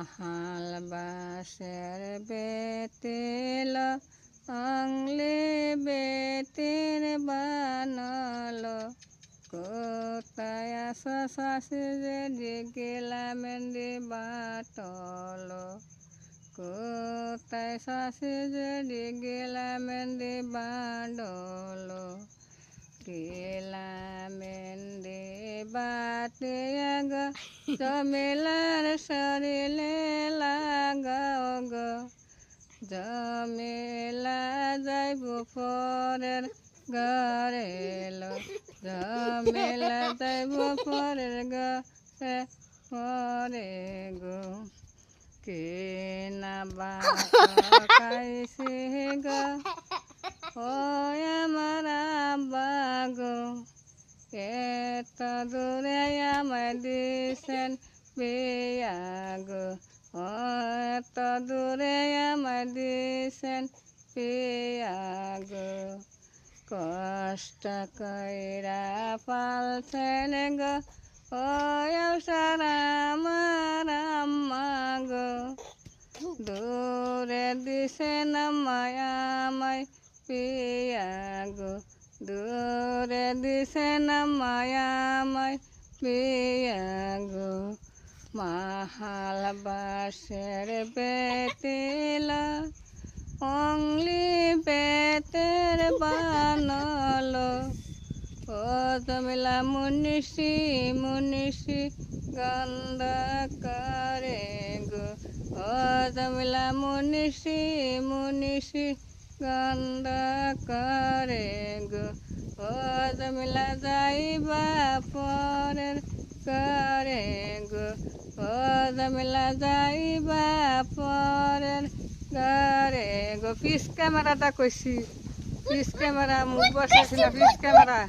মাহাল বাসের বেতেল অংলে বেতের বানল কোথায় আসো শাশি যে গেলাম বাটল কোথায় শাশি যে গেলাম বাডল গেলাম বাটে গো জমেলার শরীরে লাগাও গো জমেলা যাইব পরের ঘরে এলো জমেলা যাইব পরের ঘরে পরে গো কে না বাইছে গো ও আমার আব্বা গো এত দূরে আমায় দিছেন বিয়া গো ও এত দূরে আমায় দিছেন বিয়া গো কষ্ট কইরা পালছেন গো ও সারা আমার আম্মা গো দূরে দিছেন আমায় পিয়া গো দূরে দিছেন আমায় পিয়া গো মাহাল বাসের বেতেল অংলি বেতের বানল ও জমিলা মুনিষি গন্ধ করে গো ও জমিলা মুনিষি গন্ধ করে গো ও জমিলা যাইবা পরের করে গো ও জমিলা যাইবা পরের করে গো পিস ক্যামেরাটা কইছি পিস ক্যামেরা মুখ বসাইছি না পিস ক্যামেরা